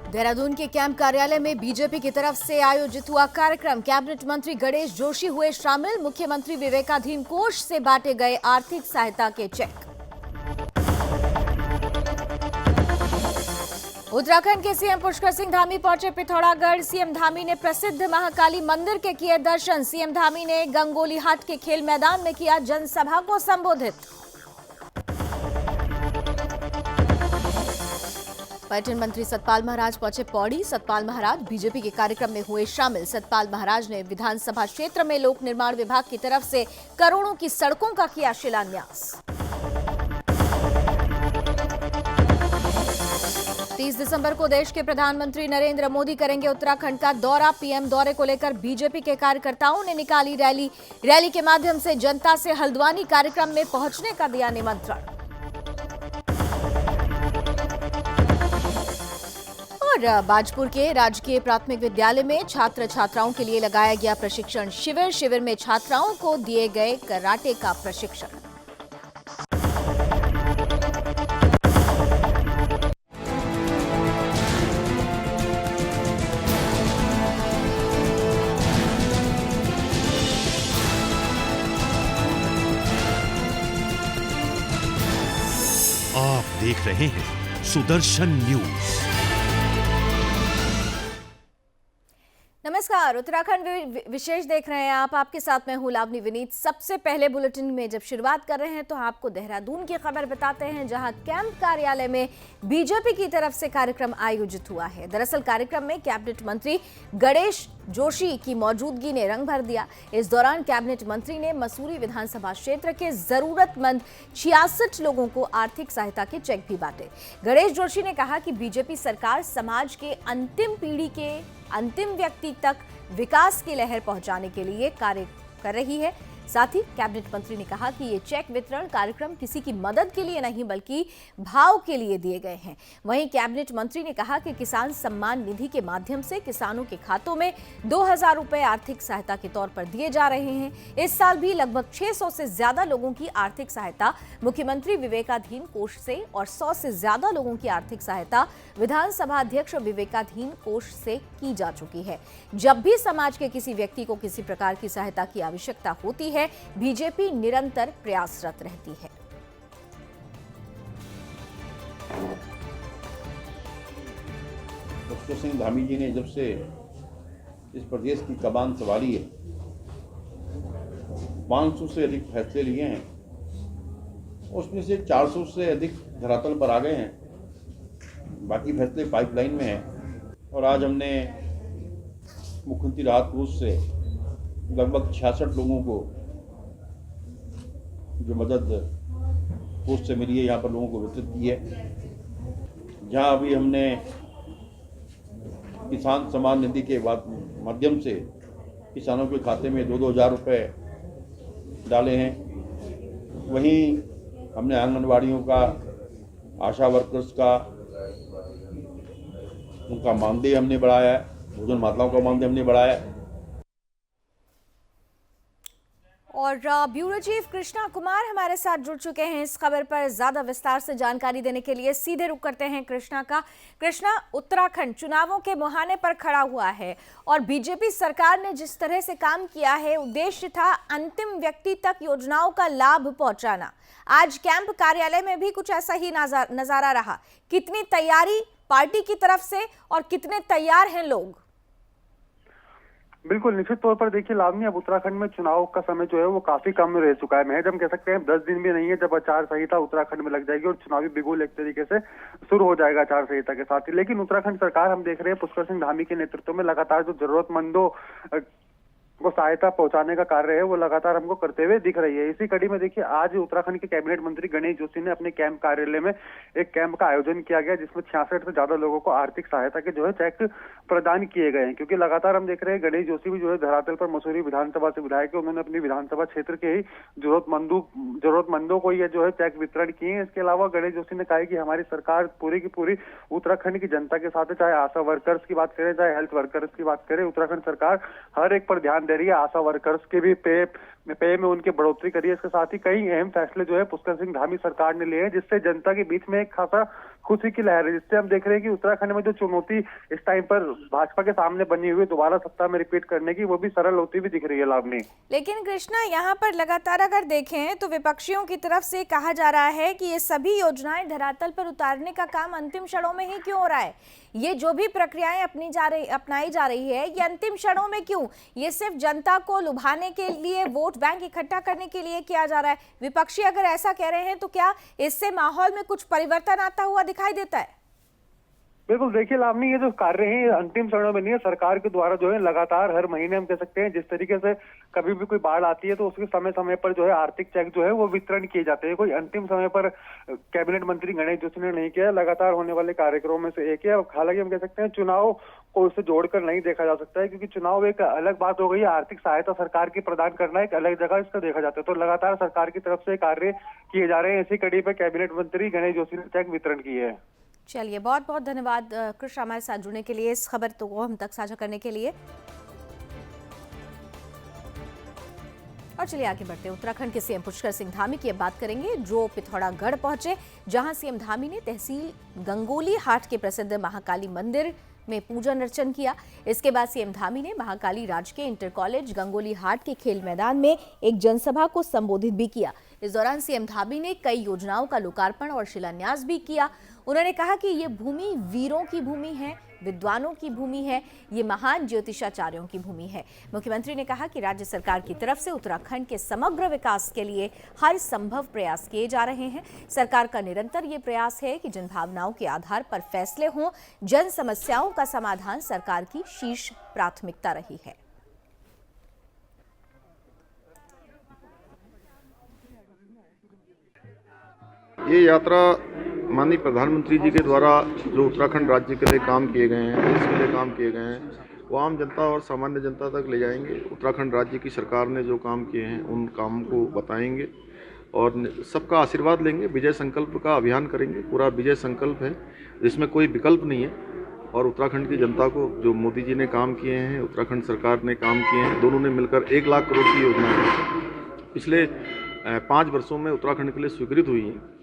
देहरादून के कैंप कार्यालय में बीजेपी की तरफ से आयोजित हुआ कार्यक्रम। कैबिनेट मंत्री गणेश जोशी हुए शामिल। मुख्यमंत्री विवेकाधीन कोष से बांटे गए आर्थिक सहायता के चेक। उत्तराखंड के सीएम पुष्कर सिंह धामी पहुंचे पिथौरागढ़। सीएम धामी ने प्रसिद्ध महाकाली मंदिर के किए दर्शन। सीएम धामी ने गंगोलीहाट के खेल मैदान में किया जनसभा को संबोधित। पर्यटन मंत्री सतपाल महाराज पहुंचे पौड़ी। सतपाल महाराज बीजेपी के कार्यक्रम में हुए शामिल। सतपाल महाराज ने विधानसभा क्षेत्र में लोक निर्माण विभाग की तरफ से करोड़ों की सड़कों का किया शिलान्यास। 30 दिसंबर को देश के प्रधानमंत्री नरेंद्र मोदी करेंगे उत्तराखंड का दौरा। पीएम दौरे को लेकर बीजेपी के कार्यकर्ताओं ने निकाली रैली के माध्यम से जनता से हल्द्वानी कार्यक्रम में पहुंचने का दिया निमंत्रण। और बाजपुर के राजकीय प्राथमिक विद्यालय में छात्र छात्राओं के लिए लगाया गया प्रशिक्षण शिविर में छात्राओं को दिए गए कराटे का प्रशिक्षण। आप देख रहे हैं सुदर्शन न्यूज। नमस्कार, उत्तराखंड विशेष देख रहे हैं आप। आपके साथ मैं हूं लावनी विनीत। सबसे पहले बुलेटिन में जब शुरुआत कर रहे हैं तो आपको देहरादून की खबर बताते हैं, जहां कैंप कार्यालय में बीजेपी की तरफ से कार्यक्रम आयोजित हुआ है। दरअसल कार्यक्रम में कैबिनेट मंत्री गणेश जोशी की मौजूदगी ने रंग भर दिया। इस दौरान कैबिनेट मंत्री ने मसूरी विधानसभा क्षेत्र के जरूरतमंद 66 लोगों को आर्थिक सहायता के चेक भी बांटे। गणेश जोशी ने कहा कि बीजेपी सरकार समाज के अंतिम पीढ़ी के अंतिम व्यक्ति तक विकास की लहर पहुंचाने के लिए कार्य कर रही है। साथ ही कैबिनेट मंत्री ने कहा कि ये चेक वितरण कार्यक्रम किसी की मदद के लिए नहीं बल्कि भाव के लिए दिए गए हैं। वहीं कैबिनेट मंत्री ने कहा कि किसान सम्मान निधि के माध्यम से किसानों के खातों में 2000 रुपए आर्थिक सहायता के तौर पर दिए जा रहे हैं। इस साल भी लगभग 600 से ज्यादा लोगों की आर्थिक सहायता मुख्यमंत्री विवेकाधीन कोष से और 100 से ज्यादा लोगों की आर्थिक सहायता विधानसभा अध्यक्ष विवेकाधीन कोष से की जा चुकी है। जब भी समाज के किसी व्यक्ति को किसी प्रकार की सहायता की आवश्यकता होती है, बीजेपी निरंतर प्रयासरत रहती है। पुष्कर सिंह धामी जी ने जब से इस प्रदेश की कमान संभाली है, 500 से अधिक फैसले लिए हैं। उसमें से 400 से अधिक धरातल पर आ गए हैं। बाकी फैसले पाइपलाइन में हैं। और आज हमने मुख्यमंत्री राहत कोष से लगभग 66 लोगों को जो मदद कोष से मिली है, यहाँ पर लोगों को वितरित की है। जहाँ अभी हमने किसान सम्मान निधि के माध्यम से किसानों के खाते में 2-2 हज़ार रुपये डाले हैं, वहीं हमने आंगनवाड़ियों का, आशा वर्कर्स का, उनका मानदेय हमने बढ़ाया है, भोजन माताओं का मानदेय हमने बढ़ाया है। और ब्यूरो चीफ कृष्णा कुमार हमारे साथ जुड़ चुके हैं इस खबर पर ज्यादा विस्तार से जानकारी देने के लिए। सीधे रुख करते हैं कृष्णा का। कृष्णा, उत्तराखंड चुनावों के मुहाने पर खड़ा हुआ है और बीजेपी सरकार ने जिस तरह से काम किया है, उद्देश्य था अंतिम व्यक्ति तक योजनाओं का लाभ पहुंचाना। आज कैंप कार्यालय में भी कुछ ऐसा ही नजारा रहा। कितनी तैयारी पार्टी की तरफ से और कितने तैयार हैं लोग? बिल्कुल, निश्चित तौर पर देखिए लावनी, अब उत्तराखंड में चुनाव का समय जो है वो काफी कम रह चुका है। महज हम कह सकते हैं 10 दिन भी नहीं है जब आचार संहिता उत्तराखंड में लग जाएगी और चुनावी बिगुल एक तरीके से शुरू हो जाएगा आचार संहिता के साथ ही। लेकिन उत्तराखंड सरकार, हम देख रहे हैं पुष्कर सिंह धामी के नेतृत्व में लगातार जो जरूरतमंदों को सहायता पहुंचाने का कार्य है वो लगातार हमको करते हुए दिख रही है। इसी कड़ी में देखिए आज उत्तराखंड के कैबिनेट मंत्री गणेश जोशी ने अपने कैंप कार्यालय में एक कैंप का आयोजन किया गया, जिसमें 66 से ज्यादा लोगों को आर्थिक सहायता के जो है चेक प्रदान किए गए हैं। क्योंकि लगातार हम देख रहे हैं गणेश जोशी भी जो है धरातल पर मसूरी विधानसभा से विधायक है, उन्होंने अपनी विधानसभा क्षेत्र के ही जरूरतमंदों को ये जो है चेक वितरण किए हैं। इसके अलावा गणेश जोशी ने कहा कि हमारी सरकार पूरी की पूरी उत्तराखंड की जनता के साथ है, चाहे आशा वर्कर्स की बात करें, चाहे हेल्थ वर्कर्स की बात करें। उत्तराखंड सरकार हर एक पर ध्यान दे रही है। आशा वर्कर्स के भी पे में उनकी बढ़ोतरी करी है। इसके साथ ही कई अहम फैसले जो है पुष्कर सिंह धामी सरकार ने लिए हैं, जिससे जनता के बीच में एक खासा खुशी की लहर है, जिससे हम देख रहे हैं कि उत्तराखंड में जो चुनौती इस टाइम पर भाजपा के सामने बनी हुई दोबारा सत्ता में रिपीट करने की, वो भी सरल होती हुई दिख रही है लावनी। लेकिन कृष्णा, यहाँ पर लगातार अगर देखें तो विपक्षियों की तरफ से कहा जा रहा है कि ये सभी योजनाएं धरातल पर उतारने का काम अंतिम क्षणों में ही क्यों हो रहा है? ये जो भी प्रक्रियाएं अपनाई जा रही है, ये अंतिम क्षणों में क्यों? ये सिर्फ जनता को लुभाने के लिए, वोट बैंक इकट्ठा करने के लिए किया जा रहा है? विपक्षी अगर ऐसा कह रहे हैं तो क्या इससे माहौल में कुछ परिवर्तन आता हुआ दिखाई देता है? बिल्कुल, देखिए लावनी, ये जो कार्य है अंतिम चरणों में नहीं है। सरकार के द्वारा जो है लगातार हर महीने हम कह सकते हैं, जिस तरीके से कभी भी कोई बाढ़ आती है तो उसके समय समय पर जो है आर्थिक चेक जो है वो वितरण किए जाते हैं। कोई अंतिम समय पर कैबिनेट मंत्री गणेश जोशी ने नहीं किया, लगातार होने वाले कार्यक्रमों में से एक है। हालांकि हम कह सकते हैं चुनाव को उससे जोड़कर नहीं देखा जा सकता है, क्योंकि चुनाव एक अलग बात हो गई है, आर्थिक सहायता सरकार की प्रदान करना एक अलग जगह इसका देखा जाता है। तो लगातार सरकार की तरफ से कार्य किए जा रहे हैं। इसी कड़ी पर कैबिनेट मंत्री गणेश जोशी ने चेक वितरण किए हैं। चलिए, बहुत बहुत धन्यवाद कृष्ण हमारे साथ जुड़ने के लिए, इस खबर को हम तक साझा करने के लिए। और चलिए आगे बढ़ते हैं। उत्तराखंड के सीएम पुष्कर सिंह धामी की अब बात करेंगे, जो पिथौरागढ़ पहुंचे, जहां सीएम धामी ने तहसील गंगोली हाट के प्रसिद्ध महाकाली मंदिर में पूजन अर्चन किया। इसके बाद सीएम धामी ने महाकाली राजकीय इंटर कॉलेज गंगोली हाट के खेल मैदान में एक जनसभा को संबोधित भी किया। इस दौरान सीएम धामी ने कई योजनाओं का लोकार्पण और शिलान्यास भी किया। उन्होंने कहा कि ये भूमि वीरों की भूमि है, विद्वानों की भूमि है, ये महान ज्योतिषाचार्यों की भूमि है। मुख्यमंत्री ने कहा कि राज्य सरकार की तरफ से उत्तराखंड के समग्र विकास के लिए हर संभव प्रयास किए जा रहे हैं। सरकार का निरंतर ये प्रयास है कि जन भावनाओं के आधार पर फैसले हों। जन समस्याओं का समाधान सरकार की शीर्ष प्राथमिकता रही है। ये यात्रा माननीय प्रधानमंत्री जी के द्वारा जो उत्तराखंड राज्य के लिए काम किए गए हैं, देश के लिए काम किए गए हैं, वो आम जनता और सामान्य जनता तक ले जाएंगे। उत्तराखंड राज्य की सरकार ने जो काम किए हैं उन काम को बताएंगे और सबका आशीर्वाद लेंगे। विजय संकल्प का अभियान करेंगे। पूरा विजय संकल्प है, जिसमें कोई विकल्प नहीं है। और उत्तराखंड की जनता को जो मोदी जी ने काम किए हैं, उत्तराखंड सरकार ने काम किए हैं, दोनों ने मिलकर 1 लाख करोड़ की योजना पिछले 5 वर्षों में उत्तराखंड के लिए स्वीकृत हुई है।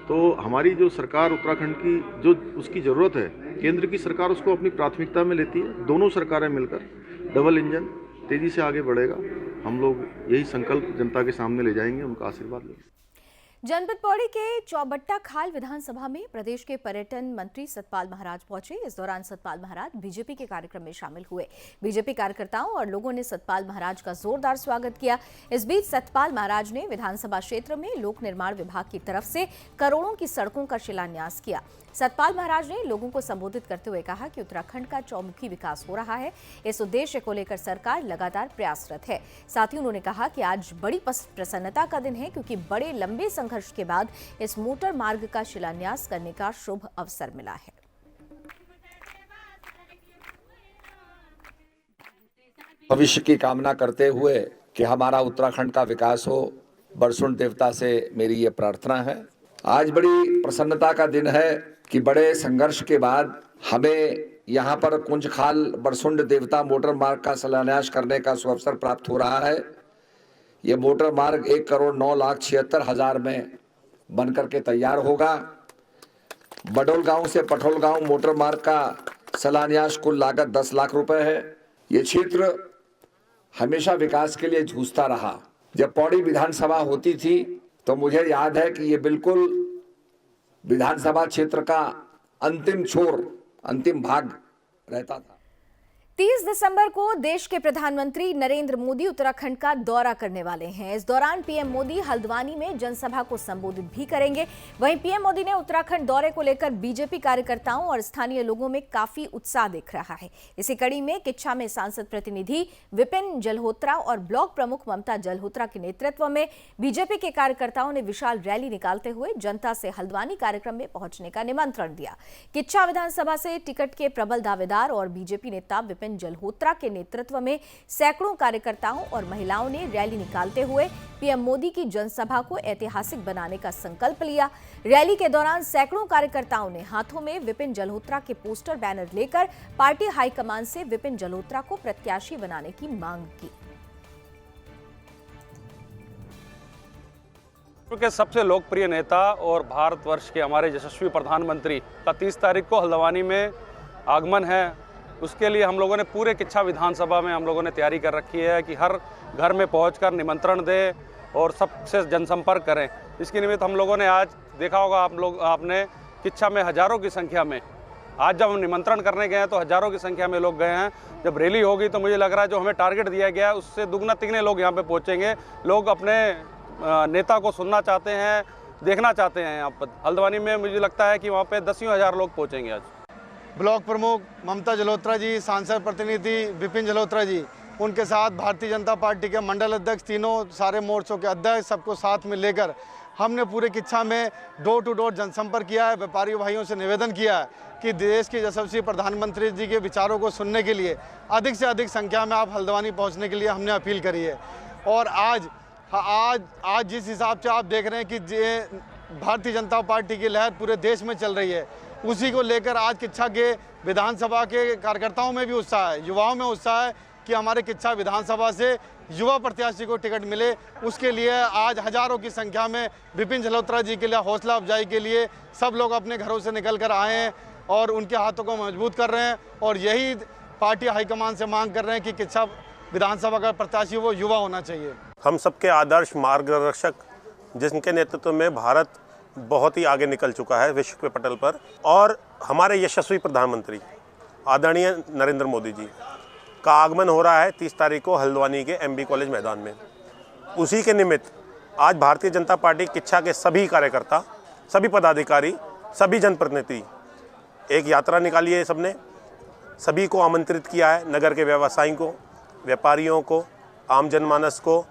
तो हमारी जो सरकार उत्तराखंड की जो उसकी ज़रूरत है, केंद्र की सरकार उसको अपनी प्राथमिकता में लेती है। दोनों सरकारें मिलकर डबल इंजन तेज़ी से आगे बढ़ेगा। हम लोग यही संकल्प जनता के सामने ले जाएंगे, उनका आशीर्वाद लेंगे। जनपद पौड़ी के चौबट्टा खाल विधानसभा में प्रदेश के पर्यटन मंत्री सतपाल महाराज पहुंचे। इस दौरान सतपाल महाराज बीजेपी के कार्यक्रम में शामिल हुए। बीजेपी कार्यकर्ताओं और लोगों ने सतपाल महाराज का जोरदार स्वागत किया। इस बीच सतपाल महाराज ने विधानसभा क्षेत्र में लोक निर्माण विभाग की तरफ से करोड़ों की सड़कों का शिलान्यास किया। सतपाल महाराज ने लोगों को संबोधित करते हुए कहा कि उत्तराखंड का चौमुखी विकास हो रहा है। इस उद्देश्य को लेकर सरकार लगातार प्रयासरत है। साथ ही उन्होंने कहा कि आज बड़ी प्रसन्नता का दिन है, क्योंकि बड़े लंबे संघर्ष के बाद इस मोटर मार्ग का शिलान्यास करने का शुभ अवसर मिला है। भविष्य की कामना करते हुए कि हमारा उत्तराखंड का विकास हो, बरसुंड देवता से मेरी ये प्रार्थना है। आज बड़ी प्रसन्नता का दिन है कि बड़े संघर्ष के बाद हमें यहाँ पर कुंजखाल बरसुंड देवता मोटर मार्ग का शिलान्यास करने का सुअवसर प्राप्त हो रहा है। ये मोटर मार्ग 1,09,76,000 में बनकर के तैयार होगा। बडोल गांव से पठोल गांव मोटर मार्ग का शिलान्यास कुल लागत 10 लाख रुपए है। ये क्षेत्र हमेशा विकास के लिए जूझता रहा। जब पौड़ी विधानसभा होती थी तो मुझे याद है कि ये बिल्कुल विधानसभा क्षेत्र का अंतिम छोर, अंतिम भाग रहता था। 30 दिसंबर को देश के प्रधानमंत्री नरेंद्र मोदी उत्तराखंड का दौरा करने वाले हैं। इस दौरान पीएम मोदी हल्द्वानी में जनसभा को संबोधित भी करेंगे। वहीं पीएम मोदी ने उत्तराखंड दौरे को लेकर बीजेपी कार्यकर्ताओं और स्थानीय लोगों में काफी उत्साह दिख रहा है। इसी कड़ी में किच्छा में सांसद प्रतिनिधि विपिन जल्होत्रा और ब्लॉक प्रमुख ममता जल्होत्रा के नेतृत्व में बीजेपी के कार्यकर्ताओं ने विशाल रैली निकालते हुए जनता से हल्द्वानी कार्यक्रम में पहुंचने का निमंत्रण दिया। किच्छा विधानसभा से टिकट के प्रबल दावेदार और बीजेपी नेता विपिन जल्होत्रा के नेतृत्व में सैकड़ों कार्यकर्ताओं और महिलाओं ने रैली निकालते हुए पीएम मोदी की जनसभा को ऐतिहासिक बनाने का संकल्प लिया। रैली के दौरान सैकड़ों कार्यकर्ताओं ने हाथों में विपिन जल्होत्रा के पोस्टर बैनर लेकर पार्टी हाईकमान से विपिन जल्होत्रा को प्रत्याशी बनाने की मांग की। के सबसे लोकप्रिय नेता और भारतवर्ष के हमारे यशस्वी प्रधानमंत्री का 30 तारीख को हल्द्वानी में आगमन है। उसके लिए हम लोगों ने पूरे किच्छा विधानसभा में हम लोगों ने तैयारी कर रखी है कि हर घर में पहुंचकर निमंत्रण दें और सबसे जनसंपर्क करें। इसके निमित्त हम लोगों ने आज देखा होगा आपने किच्छा में हज़ारों की संख्या में आज जब हम निमंत्रण करने गए हैं तो हज़ारों की संख्या में लोग गए हैं। जब रैली होगी तो मुझे लग रहा है जो हमें टारगेट दिया गया है उससे दुगना तिगने लोग यहाँ पे पहुँचेंगे। लोग अपने नेता को सुनना चाहते हैं, देखना चाहते हैं। यहाँ पर हल्द्वानी में मुझे लगता है कि वहाँ पे 10,000 लोग पहुँचेंगे आज। ब्लॉक प्रमुख ममता जलोत्रा जी, सांसद प्रतिनिधि विपिन जलोत्रा जी, उनके साथ भारतीय जनता पार्टी के मंडल अध्यक्ष, तीनों सारे मोर्चों के अध्यक्ष, सबको साथ में लेकर हमने पूरे किच्छा में डोर टू डोर जनसंपर्क किया है। व्यापारी भाइयों से निवेदन किया है कि देश के यशस्वी प्रधानमंत्री जी के विचारों को सुनने के लिए अधिक से अधिक संख्या में आप हल्द्वानी पहुंचने के लिए हमने अपील करी है। और आज जिस हिसाब से आप देख रहे हैं कि भारतीय जनता पार्टी की लहर पूरे देश में चल रही है, उसी को लेकर आज किच्छा के विधानसभा के कार्यकर्ताओं में भी उत्साह है, युवाओं में उत्साह है कि हमारे किच्छा विधानसभा से युवा प्रत्याशी को टिकट मिले। उसके लिए आज हज़ारों की संख्या में विपिन जलोत्रा जी के लिए हौसला अफजाई के लिए सब लोग अपने घरों से निकल कर आए हैं और उनके हाथों को मजबूत कर रहे हैं। और यही पार्टी हाईकमान से मांग कर रहे हैं कि किच्छा विधानसभा का प्रत्याशी वो युवा होना चाहिए। हम सबके आदर्श मार्गदर्शक, जिनके नेतृत्व में भारत बहुत ही आगे निकल चुका है विश्व के पटल पर, और हमारे यशस्वी प्रधानमंत्री आदरणीय नरेंद्र मोदी जी का आगमन हो रहा है 30 तारीख को हल्द्वानी के MB कॉलेज मैदान में। उसी के निमित्त आज भारतीय जनता पार्टी किच्छा के सभी कार्यकर्ता, सभी पदाधिकारी, सभी जनप्रतिनिधि एक यात्रा निकाली है। सबने सभी को आमंत्रित किया है, नगर के व्यवसायियों को, व्यापारियों को, आम जनमानस को,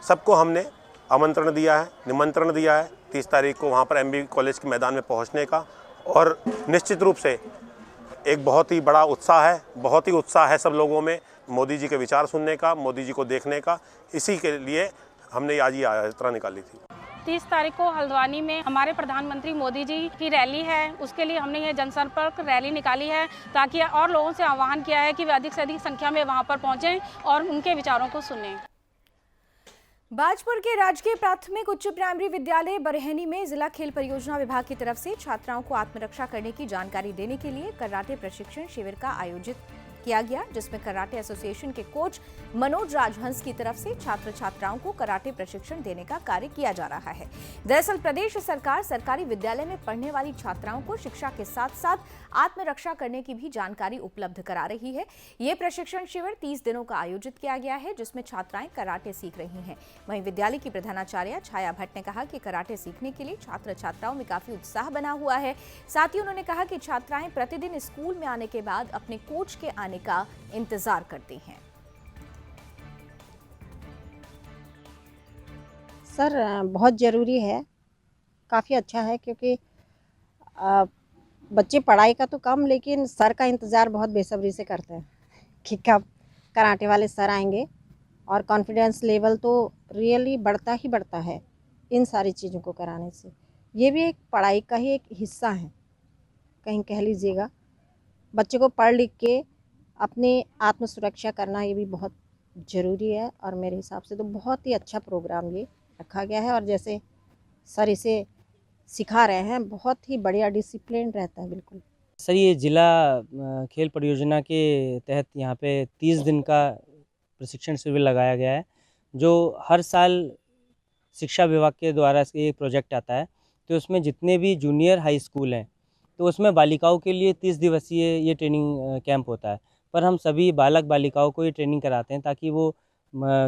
सबको हमने आमंत्रण दिया है, निमंत्रण दिया है 30 तारीख को वहाँ पर MB कॉलेज के मैदान में पहुँचने का। और निश्चित रूप से एक बहुत ही बड़ा उत्साह है, बहुत ही उत्साह है सब लोगों में मोदी जी के विचार सुनने का, मोदी जी को देखने का। इसी के लिए हमने आज ये यात्रा निकाली थी। 30 तारीख को हल्द्वानी में हमारे प्रधानमंत्री मोदी जी की रैली है, उसके लिए हमने ये जनसंपर्क रैली निकाली है ताकि और लोगों से आह्वान किया है कि वे अधिक से अधिक संख्या में वहाँ पर पहुँचें और उनके विचारों को सुनें। बाजपुर के राजकीय प्राथमिक उच्च प्राइमरी विद्यालय बरहेनी में जिला खेल परियोजना विभाग की तरफ से छात्राओं को आत्मरक्षा करने की जानकारी देने के लिए कराटे प्रशिक्षण शिविर का आयोजित किया गया, जिसमें कराटे एसोसिएशन के कोच मनोज राजहंस की तरफ से छात्र छात्राओं को कराटे प्रशिक्षण देने का कार्य किया जा रहा है। दरअसल प्रदेश सरकार सरकारी विद्यालय में पढ़ने वाली छात्राओं को शिक्षा के साथ साथ आत्मरक्षा करने की भी जानकारी उपलब्ध करा रही है। ये प्रशिक्षण शिविर 30 दिनों का आयोजित किया गया है, जिसमें छात्राएं कराटे सीख रही हैं। वहीं विद्यालय की प्रधानाचार्य छाया भट्ट ने कहा कि कराटे सीखने के लिए छात्र छात्राओं में काफी उत्साह बना हुआ है। साथ ही उन्होंने कहा कि छात्राएं प्रतिदिन स्कूल में आने के बाद अपने कोच के आने का इंतजार करती हैं। सर बहुत ज़रूरी है, काफ़ी अच्छा है, क्योंकि बच्चे पढ़ाई का तो कम लेकिन सर का इंतज़ार बहुत बेसब्री से करते हैं कि कब कराटे वाले सर आएंगे। और कॉन्फिडेंस लेवल तो रियली बढ़ता ही बढ़ता है इन सारी चीज़ों को कराने से। ये भी एक पढ़ाई का ही एक हिस्सा है, कहीं कह लीजिएगा। बच्चे को पढ़ लिख के अपनी आत्म सुरक्षा करना ये भी बहुत ज़रूरी है। और मेरे हिसाब से तो बहुत ही अच्छा प्रोग्राम ये रखा गया है। और जैसे सर इसे सिखा रहे हैं, बहुत ही बढ़िया डिसिप्लिन रहता है। बिल्कुल सर, ये जिला खेल परियोजना के तहत यहाँ पे 30 दिन का प्रशिक्षण शिविर लगाया गया है, जो हर साल शिक्षा विभाग के द्वारा ये प्रोजेक्ट आता है। तो उसमें जितने भी जूनियर हाई स्कूल हैं तो उसमें बालिकाओं के लिए 30 दिवसीय ये ट्रेनिंग कैंप होता है। पर हम सभी बालक बालिकाओं को ये ट्रेनिंग कराते हैं ताकि वो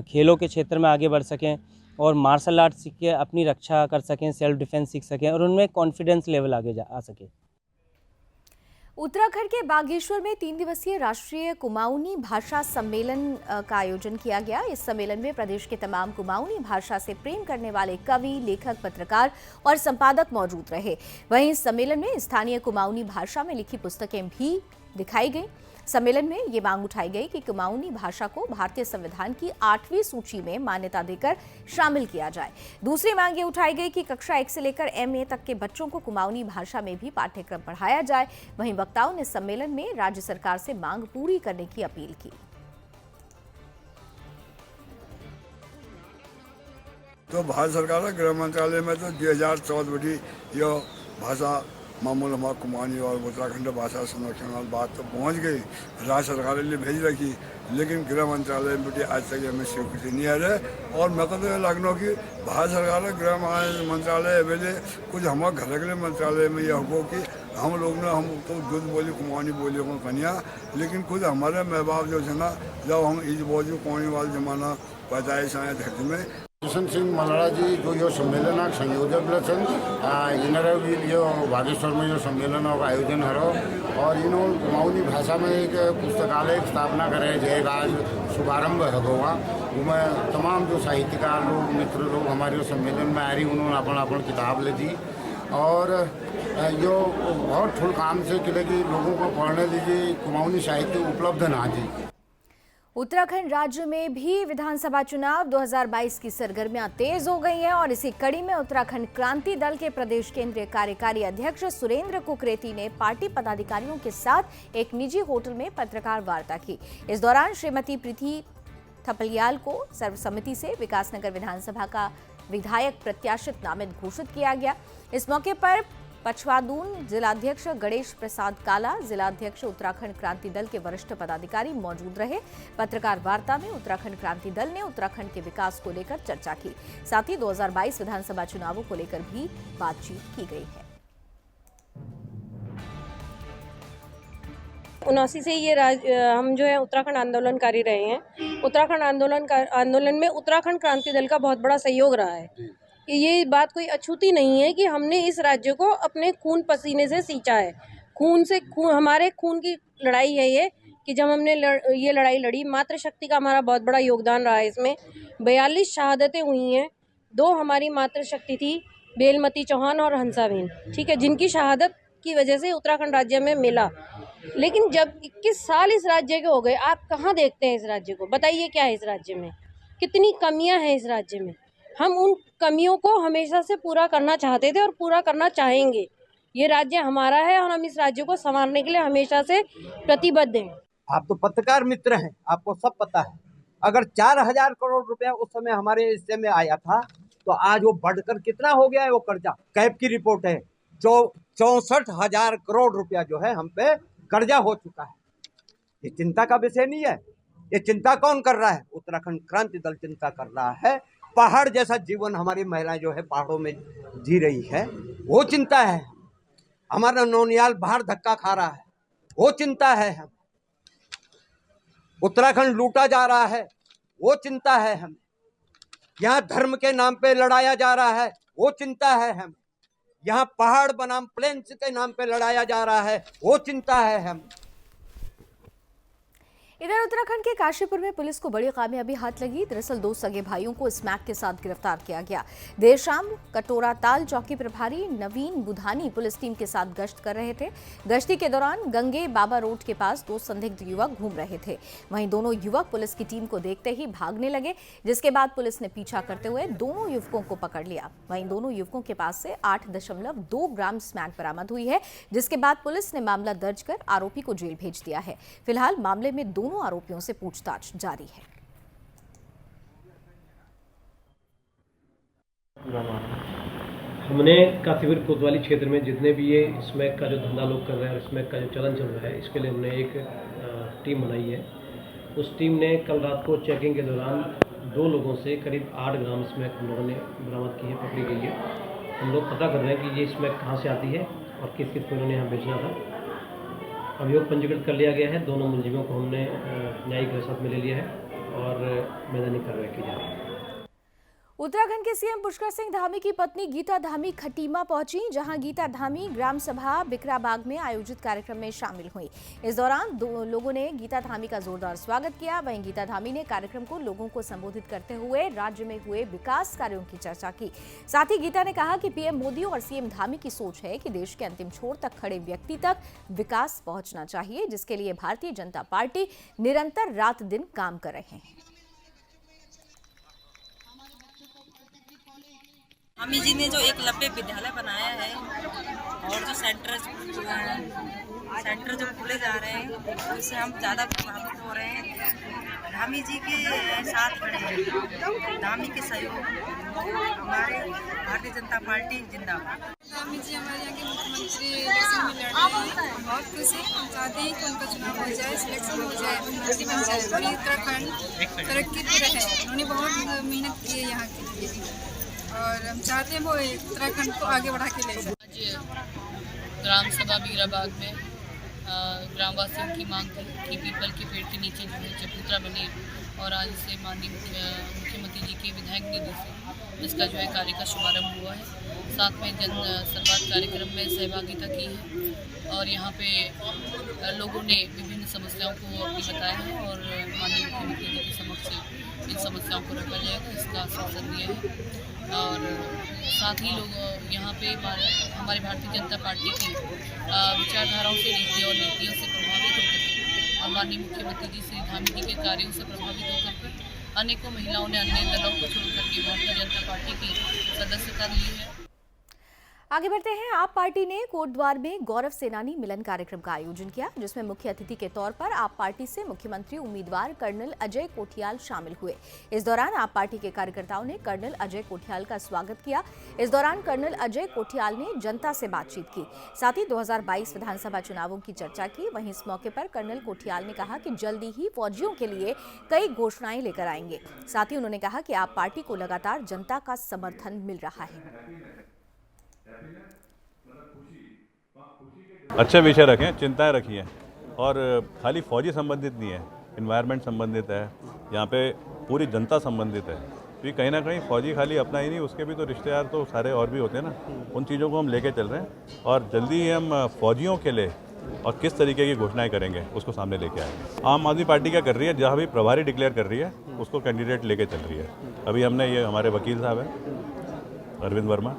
खेलों के क्षेत्र में आगे बढ़ सकें और मार्शल आर्ट सीख के अपनी रक्षा कर सकें, सेल्फ डिफेंस सीख सकें और उनमें कॉन्फिडेंस लेवल आगे आ सके। उत्तराखंड के बागेश्वर में 3 दिवसीय राष्ट्रीय कुमाऊनी भाषा सम्मेलन का आयोजन किया गया। इस सम्मेलन में प्रदेश के तमाम कुमाऊनी भाषा से प्रेम करने वाले कवि, लेखक, पत्रकार और संपादक मौजूद रहे। वहीं इस सम्मेलन में स्थानीय कुमाऊनी भाषा में लिखी पुस्तकें भी दिखाई गई। सम्मेलन में ये मांग उठाई गई कि कुमाऊनी भाषा को भारतीय संविधान की 8वीं सूची में मान्यता देकर शामिल किया जाए। दूसरी मांग ये उठाई गई कि कक्षा 1 से लेकर MA तक के बच्चों को कुमाऊनी भाषा में भी पाठ्यक्रम पढ़ाया जाए। वहीं वक्ताओं ने सम्मेलन में राज्य सरकार से मांग पूरी करने की अपील की। तो भारत सरकार गृह मंत्रालय में तो 2014 बटी यो भाषा मामूल हमारा कुमाऊनी और उत्तराखंड भाषा संरक्षण वाली बात तो पहुंच गई, राज्य सरकार ने भेज रखी, लेकिन गृह मंत्रालय में आज तक हमें स्वीकृति नहीं आ रहा। और मैं तो लगना कि भारत सरकार गृह मंत्रालय वेले कुछ हमारे घर के मंत्रालय में यह हो कि हम लोग ने हम तो दूध बोली कुमाऊनी बोलियों को कन्या, लेकिन खुद हमारे माँ बाप जो है ना, जब हम इस बोली कुमाऊनी वाले जमाना पैदाइश आए धरती में। किशन सिंह मलड़ा जी जो यो सम्मेलन संयोजक छन्, यिनीहरू यो बागेश्वर में यो सम्मेलन का आयोजन हरो और इन्होंने कुमाऊनी भाषा में एक पुस्तकालय की स्थापना करे जय आज शुभारंभ है वहाँ। उसमें तमाम जो साहित्यकार लोग मित्र लोग हमारे सम्मेलन में आ रही, उन्होंने अपन किताब ले दी और यो बहुत ठुल काम से कि लोगों को पढ़ने लीजिए कुमाऊनी साहित्य उपलब्ध ना जी। उत्तराखंड राज्य में भी विधानसभा चुनाव 2022 की सरगर्मियां तेज हो गई हैं और इसी कड़ी में उत्तराखंड क्रांति दल के प्रदेश केंद्रीय कार्यकारी अध्यक्ष सुरेंद्र कुकरेती ने पार्टी पदाधिकारियों के साथ एक निजी होटल में पत्रकार वार्ता की। इस दौरान श्रीमती प्रीति थपलियाल को सर्वसम्मति से विकासनगर विधानसभा का विधायक प्रत्याशित नामित घोषित किया गया। इस मौके पर पछवादून जिलाध्यक्ष गणेश प्रसाद काला, जिलाध्यक्ष उत्तराखंड क्रांति दल के वरिष्ठ पदाधिकारी मौजूद रहे। पत्रकार वार्ता में उत्तराखंड क्रांति दल ने उत्तराखंड के विकास को लेकर चर्चा की, साथ ही 2022 विधानसभा चुनावों को लेकर भी बातचीत की गई है। 79 से ये हम जो है उत्तराखंड आंदोलनकारी रहे हैं। उत्तराखंड आंदोलन में उत्तराखंड क्रांति दल का बहुत बड़ा सहयोग रहा है। ये बात कोई अछूती नहीं है कि हमने इस राज्य को अपने खून पसीने से सींचा है। हमारे खून की लड़ाई है ये कि जब हमने ये लड़ाई लड़ी, मातृशक्ति का हमारा बहुत बड़ा योगदान रहा है इसमें। 42 शहादतें हुई हैं। 2 हमारी मातृशक्ति थी, बेलमती चौहान और हंसाबेन, ठीक है, जिनकी शहादत की वजह से उत्तराखंड राज्य में मिला। लेकिन जब 21 साल इस राज्य के हो गए, आप कहाँ देखते हैं इस राज्य को? बताइए क्या है इस राज्य में, कितनी कमियां हैं इस राज्य में। हम उन कमियों को हमेशा से पूरा करना चाहते थे और पूरा करना चाहेंगे। ये राज्य हमारा है और हम इस राज्य को संवारने के लिए हमेशा से प्रतिबद्ध हैं। आप तो पत्रकार मित्र हैं, आपको सब पता है। अगर 4000 करोड़ रुपया उस समय हमारे हिस्से में आया था तो आज वो बढ़कर कितना हो गया है वो कर्जा। कैब की रिपोर्ट है, 64,000 करोड़ रुपया जो है हम पे कर्जा हो चुका है। ये चिंता का विषय नहीं है। ये चिंता कौन कर रहा है? उत्तराखंड क्रांति दल चिंता कर रहा है। पहाड़ जैसा जीवन हमारी महिलाएं जो है पहाड़ों में जी रही है, वो चिंता है। हमारा नौनियाल बाहर धक्का खा रहा है, वो चिंता है। हम उत्तराखंड लूटा जा रहा है, वो चिंता है। हमें यहाँ धर्म के नाम पे लड़ाया जा रहा है, वो चिंता है। हमें यहाँ पहाड़ बनाम प्लेन्स के नाम पे लड़ाया जा रहा है, वो चिंता है। हम इधर उत्तराखंड के काशीपुर में पुलिस को बड़ी कामयाबी हाथ लगी। दरअसल 2 सगे भाइयों को स्मैक के साथ गिरफ्तार किया गया। देर शाम कटोरा ताल चौकी प्रभारी नवीन बुधानी पुलिस टीम के साथ गश्त कर रहे थे। गश्ती के दौरान गंगे बाबा रोड के पास 2 संदिग्ध युवक घूम रहे थे। वहीं दोनों युवक पुलिस की टीम को देखते ही भागने लगे, जिसके बाद पुलिस ने पीछा करते हुए दोनों युवकों को पकड़ लिया। वहीं दोनों युवकों के पास से 8.2 ग्राम स्मैक बरामद हुई है, जिसके बाद पुलिस ने मामला दर्ज कर आरोपी को जेल भेज दिया है। फिलहाल मामले में दोनों आरोपियों से पूछताछ जारी है। हमने काशीपुर कोतवाली क्षेत्र में जितने भी ये स्मैक का जो धंधा लोग कर रहे हैं और स्मैक का जो चलन चल रहा है, इसके लिए हमने एक टीम बनाई है। उस टीम ने कल रात को चेकिंग के दौरान 2 लोगों से करीब 8 ग्राम स्मैक हम लोगों ने बरामद की है, पकड़ी गई है। हम लोग पता कर रहे हैं कि ये स्मैक कहाँ से आती है और किस किस को इन्होंने यहाँ बेचना था। अभियोग पंजीकृत कर लिया गया है। दोनों मुलजिमों को हमने न्यायिक हिरासत में ले लिया है और मैदानी कार्रवाई की जा रही है। उत्तराखंड के सीएम पुष्कर सिंह धामी की पत्नी गीता धामी खटीमा पहुंची, जहां गीता धामी ग्राम सभा बिकराबाग में आयोजित कार्यक्रम में शामिल हुई। इस दौरान लोगों ने गीता धामी का जोरदार स्वागत किया। वहीं गीता धामी ने कार्यक्रम को लोगों को संबोधित करते हुए राज्य में हुए विकास कार्यों की चर्चा की। साथ ही गीता ने कहा कि पीएम मोदी और सीएम धामी की सोच है कि देश के अंतिम छोर तक खड़े व्यक्ति तक विकास पहुंचना चाहिए, जिसके लिए भारतीय जनता पार्टी निरंतर रात दिन काम कर रहे हैं। अमी जी ने जो एकलव्य विद्यालय बनाया है और जो सेंटर जो खुले जा रहे हैं, उससे हम ज़्यादा प्रभावित हो रहे हैं। धामी जी के साथ खड़े हैं। धामी के सहयोग हमारे भारतीय जनता पार्टी जिंदाबाद। धामी जी हमारे यहाँ के मुख्यमंत्री इलेक्शन में लड़ रहे हैं। हम बहुत खुश हैं। हम चाहते हैं कि उनका चुनाव हो जाए, सिलेक्शन हो जाए, मुख्यमंत्री बन जाए। पूरी उत्तराखंड तरक्की पे रहे। उन्होंने बहुत मेहनत की है यहाँ के लिए और हम चाहते हैं वो उत्तराखंड को आगे बढ़ा के ले जाए। आज ग्राम सभा बीराबाग में ग्रामवासियों की मांग थी कि पीपल के पेड़ के नीचे जो है चबूतरा बने और आज से माननीय मुख्यमंत्री जी के विधायक निधि से इसका जो है कार्य का शुभारंभ हुआ है। साथ में जन संवाद कार्यक्रम में सहभागिता की है और यहाँ पे लोगों ने विभिन्न समस्याओं को अपनी बताया है और माननीय मुख्यमंत्री जी के समक्ष इन समस्याओं को रखा जाएगा, इसका आश्वासन दिया है। और साथ ही लोग यहाँ पे हमारी भारतीय जनता पार्टी की विचारधाराओं से नीतियों से प्रभावित होकर और माननीय मुख्यमंत्री जी श्री धामी जी के कार्यों से प्रभावित होकर के अनेकों महिलाओं ने अन्य दलों को छोड़कर के भारतीय जनता पार्टी की सदस्यता ली है। आगे बढ़ते हैं। आप पार्टी ने कोटद्वार में गौरव सेनानी मिलन कार्यक्रम का आयोजन किया, जिसमें मुख्य अतिथि के तौर पर आप पार्टी से मुख्यमंत्री उम्मीदवार कर्नल अजय कोठियाल शामिल हुए। इस दौरान आप पार्टी के कार्यकर्ताओं ने कर्नल अजय कोठियाल का स्वागत किया। इस दौरान कर्नल अजय कोठियाल ने जनता से बातचीत की, साथ ही 2022 विधानसभा चुनावों की चर्चा की। वहीं इस मौके पर कर्नल कोठियाल ने कहा कि जल्दी ही फौजियों के लिए कई घोषणाएं लेकर आएंगे। साथ ही उन्होंने कहा कि आप पार्टी को लगातार जनता का समर्थन मिल रहा है। अच्छे विषय रखें, चिंताएं रखी हैं और खाली फौजी संबंधित नहीं है, इन्वायरमेंट संबंधित है, यहाँ पे पूरी जनता संबंधित है। तो कहीं ना कहीं फौजी खाली अपना ही नहीं, उसके भी तो रिश्तेदार तो सारे और भी होते हैं ना, उन चीज़ों को हम लेके चल रहे हैं और जल्दी ही हम फौजियों के लिए और किस तरीके की घोषणाएं करेंगे उसको सामने लेके आएंगे। आम आदमी पार्टी क्या कर रही है, जहाँ भी प्रभारी डिक्लेयर कर रही है उसको कैंडिडेट लेके चल रही है। अभी हमने ये हमारे वकील साहब हैं अरविंद वर्मा,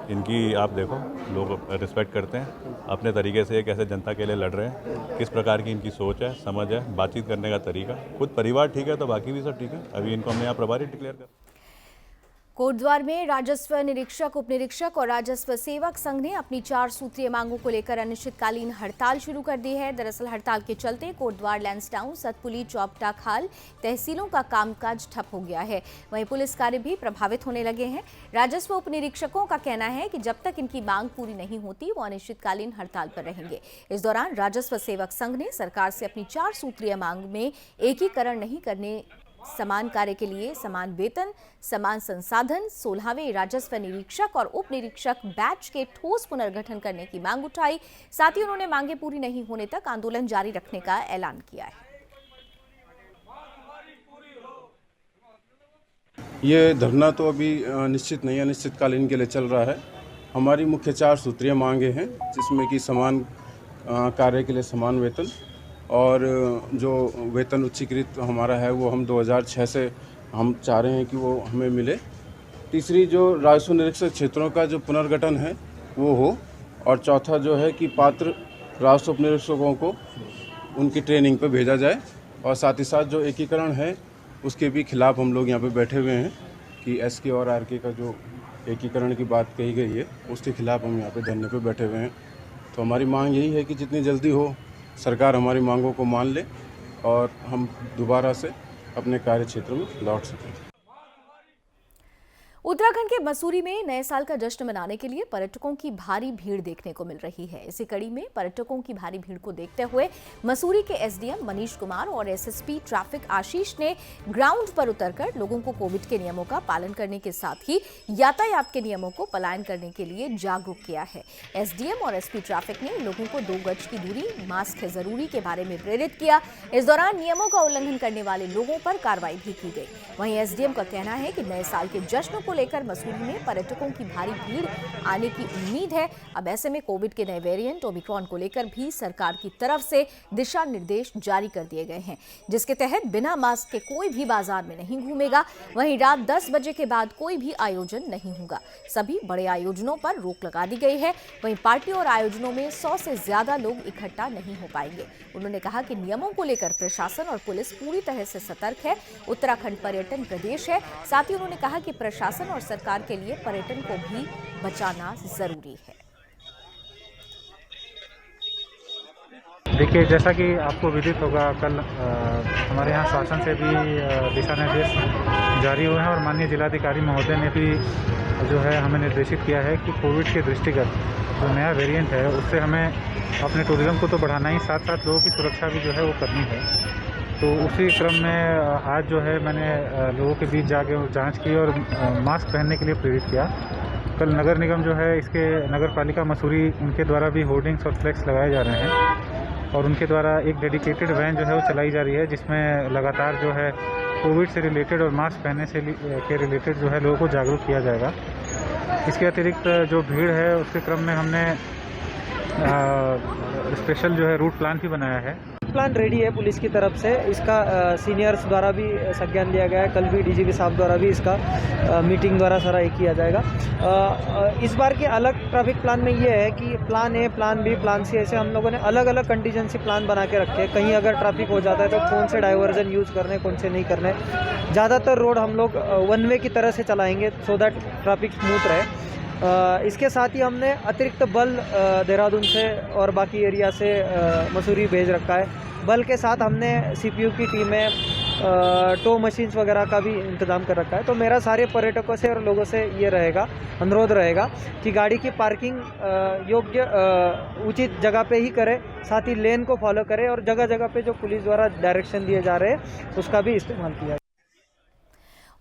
इनकी आप देखो लोग रिस्पेक्ट करते हैं, अपने तरीके से कैसे जनता के लिए लड़ रहे हैं, किस प्रकार की इनकी सोच है, समझ है, बातचीत करने का तरीका। खुद परिवार ठीक है तो बाकी भी सब ठीक है। अभी इनको हमने यहाँ प्रभारी डिक्लेयर कर। कोटद्वार में राजस्व निरीक्षक, उप निरीक्षक और राजस्व सेवक संघ ने अपनी 4 सूत्रीय मांगों को लेकर अनिश्चितकालीन हड़ताल शुरू कर दी है। दरअसल हड़ताल के चलते कोटद्वार, लैंसडाउन, सतपुली, चौपटा खाल तहसीलों का कामकाज ठप हो गया है। वहीं पुलिस कार्य भी प्रभावित होने लगे हैं। राजस्व उप निरीक्षकों का कहना है कि जब तक इनकी मांग पूरी नहीं होती वो अनिश्चितकालीन हड़ताल पर रहेंगे। इस दौरान राजस्व सेवक संघ ने सरकार से अपनी 4 सूत्रीय मांग में एकीकरण नहीं करने, समान कार्य के लिए समान वेतन, समान संसाधन, 16वें राजस्व निरीक्षक और उप निरीक्षक बैच के ठोस पुनर्गठन करने की मांग उठाई। साथ ही उन्होंने मांगे पूरी नहीं होने तक आंदोलन जारी रखने का ऐलान किया है। ये धरना तो अभी निश्चित नहीं, अनिश्चितकालीन के लिए चल रहा है। हमारी मुख्य 4 सूत्रीय मांगे हैं, जिसमें कि समान कार्य के लिए समान वेतन और जो वेतन उच्चीकृत हमारा है वो हम 2006 से हम चाह रहे हैं कि वो हमें मिले। तीसरी जो राजस्व निरीक्षक क्षेत्रों का जो पुनर्गठन है वो हो, और चौथा जो है कि पात्र राजस्व उप निरीक्षकों को उनकी ट्रेनिंग पे भेजा जाए। और साथ ही साथ जो एकीकरण है उसके भी खिलाफ हम लोग यहाँ पे बैठे हुए हैं कि एसके और आरके का जो एकीकरण की बात कही गई है उसके खिलाफ हम यहाँ पे धरने पे बैठे हुए हैं। तो हमारी मांग यही है कि जितनी जल्दी हो सरकार हमारी मांगों को मान ले और हम दोबारा से अपने कार्य क्षेत्र में लौट सकें। उत्तराखंड के मसूरी में नए साल का जश्न मनाने के लिए पर्यटकों की भारी भीड़ देखने को मिल रही है। इसी कड़ी में पर्यटकों की भारी भीड़ को देखते हुए मसूरी के एसडीएम मनीष कुमार और एसएसपी ट्रैफिक आशीष ने ग्राउंड पर उतरकर लोगों को कोविड के नियमों का पालन करने के साथ ही यातायात के नियमों को पलायन करने के लिए जागरूक किया है। एसडीएम और एसपी ट्रैफिक ने लोगों को 2 गज की दूरी, मास्क है जरूरी के बारे में प्रेरित किया। इस दौरान नियमों का उल्लंघन करने वाले लोगों पर कार्रवाई भी की गई। वहीं एसडीएम का कहना है कि नए साल के जश्न को लेकर मसूरी में पर्यटकों की भारी भीड़ आने की उम्मीद है। अब ऐसे में कोविड के नए वेरिएंट ओमिक्रॉन को लेकर भी सरकार की तरफ से दिशा निर्देश जारी कर दिए गए हैं, जिसके तहत बिना मास्क के कोई भी बाजार में नहीं घूमेगा। वहीं रात 10 बजे के बाद कोई भी आयोजन नहीं होगा। सभी बड़े आयोजनों पर रोक लगा दी गई है। वहीं पार्टी और आयोजनों में 100 से ज्यादा लोग इकट्ठा नहीं हो पाएंगे। उन्होंने कहा कि नियमों को लेकर प्रशासन और पुलिस पूरी तरह से सतर्क है। उत्तराखंड पर्यटन प्रदेश है। साथ ही उन्होंने कहा कि प्रशासन और सरकार के लिए पर्यटन को भी बचाना जरूरी है। देखिए, जैसा कि आपको विदित होगा, कल हमारे यहाँ शासन से भी दिशा निर्देश जारी हुए हैं और माननीय जिलाधिकारी महोदय ने भी जो है हमें निर्देशित किया है कि कोविड के दृष्टिगत जो नया वेरिएंट है उससे हमें अपने टूरिज़्म को तो बढ़ाना ही, साथ साथ लोगों की सुरक्षा भी जो है वो करनी है। तो उसी क्रम में आज जो है मैंने लोगों के बीच जाके जांच की और मास्क पहनने के लिए प्रेरित किया। कल नगर निगम जो है, इसके नगर पालिका मसूरी, उनके द्वारा भी होर्डिंग्स और फ्लैक्स लगाए जा रहे हैं और उनके द्वारा एक डेडिकेटेड वैन जो है वो चलाई जा रही है, जिसमें लगातार जो है कोविड से रिलेटेड और मास्क पहनने से के रिलेटेड जो है लोगों को जागरूक किया जाएगा। इसके अतिरिक्त जो भीड़ है उसके क्रम में हमने स्पेशल जो है रूट प्लान भी बनाया है। प्लान रेडी है पुलिस की तरफ से, इसका सीनियर्स द्वारा भी संज्ञान लिया गया है। कल भी डीजीपी साहब द्वारा भी इसका मीटिंग द्वारा सारा एक किया जाएगा। इस बार के अलग ट्रैफिक प्लान में ये है कि plan A, plan B, plan C, ऐसे हम लोगों ने अलग अलग कंटीजेंसी प्लान बना के रखे हैं। कहीं अगर ट्रैफिक हो जाता है तो कौन से डाइवर्जन यूज़ करने, कौन से नहीं करने। ज़्यादातर रोड हम लोग वन वे की तरह से चलाएँगे सो दैट ट्रैफिक स्मूथ रहे। इसके साथ ही हमने अतिरिक्त बल देहरादून से और बाकी एरिया से मसूरी भेज रखा है। बल के साथ हमने सीपीयू की टीमें, टो मशीन्स वगैरह का भी इंतज़ाम कर रखा है। तो मेरा सारे पर्यटकों से और लोगों से ये रहेगा, अनुरोध रहेगा कि गाड़ी की पार्किंग योग्य उचित जगह पे ही करें, साथ ही लेन को फॉलो करें और जगह जगह पे जो पुलिस द्वारा डायरेक्शन दिए जा रहे हैं उसका भी इस्तेमाल किया जाए।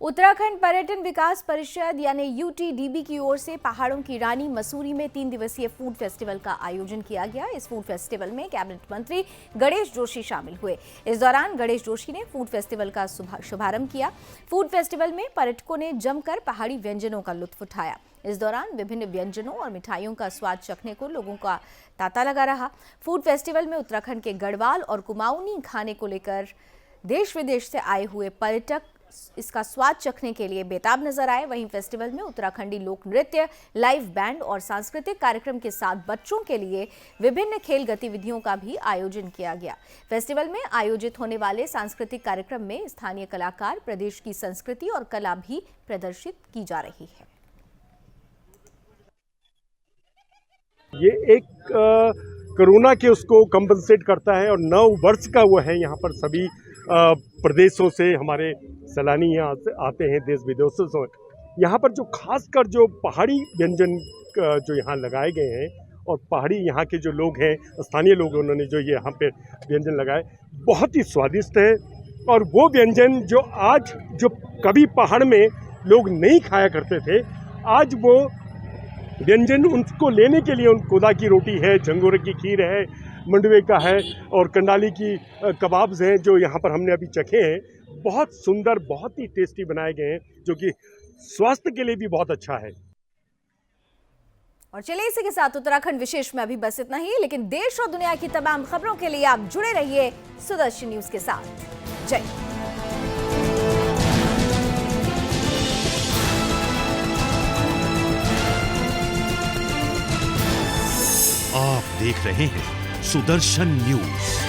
उत्तराखंड पर्यटन विकास परिषद यानी यूटीडीबी की ओर से पहाड़ों की रानी मसूरी में 3 दिवसीय फूड फेस्टिवल का आयोजन किया गया। इस फूड फेस्टिवल में कैबिनेट मंत्री गणेश जोशी शामिल हुए। इस दौरान गणेश जोशी ने फूड फेस्टिवल का शुभारंभ किया। फूड फेस्टिवल में पर्यटकों ने जमकर पहाड़ी व्यंजनों का लुत्फ उठाया। इस दौरान विभिन्न व्यंजनों और मिठाइयों का स्वाद चखने को लोगों का तांता लगा रहा। फूड फेस्टिवल में उत्तराखंड के गढ़वाल और कुमाऊनी खाने को लेकर देश विदेश से आए हुए पर्यटक इसका स्वाद चखने के लिए बेताब नजर आए। वहीं फेस्टिवल में उत्तराखंडी लोक नृत्य, लाइव बैंड और सांस्कृतिक कार्यक्रम के साथ बच्चों के लिए विभिन्न खेल गतिविधियों का भी आयोजन किया गया। फेस्टिवल में आयोजित होने वाले सांस्कृतिक कार्यक्रम में स्थानीय कलाकार, प्रदेश की संस्कृति और कला भी प्रदर्शित की जा रही है। ये एक कोरोना के उसको कंपनसेट करता है और 9 वर्ष का वो है। यहाँ पर सभी प्रदेशों से हमारे सैलानी यहाँ आते हैं, देश विदेशों से। यहाँ पर जो खासकर जो पहाड़ी व्यंजन जो यहाँ लगाए गए हैं और पहाड़ी यहाँ के जो लोग हैं, स्थानीय लोग, उन्होंने जो ये यहाँ पे व्यंजन लगाए, बहुत ही स्वादिष्ट है। और वो व्यंजन जो आज जो कभी पहाड़ में लोग नहीं खाया करते थे, आज वो व्यंजन उनको लेने के लिए, उन कोदा की रोटी है, झंगोरे की खीर है, मंडवे का है और कंडाली की कबाब्स हैं जो यहाँ पर हमने अभी चखे हैं। बहुत सुंदर, बहुत ही टेस्टी बनाए गए हैं, जो कि स्वास्थ्य के लिए भी बहुत अच्छा है। और चलिए इसी के साथ उत्तराखंड विशेष में अभी बस इतना ही, लेकिन देश और दुनिया की तमाम खबरों के लिए आप जुड़े रहिए सुदर्शन न्यूज के साथ। जय। आप देख रहे हैं सुदर्शन न्यूज।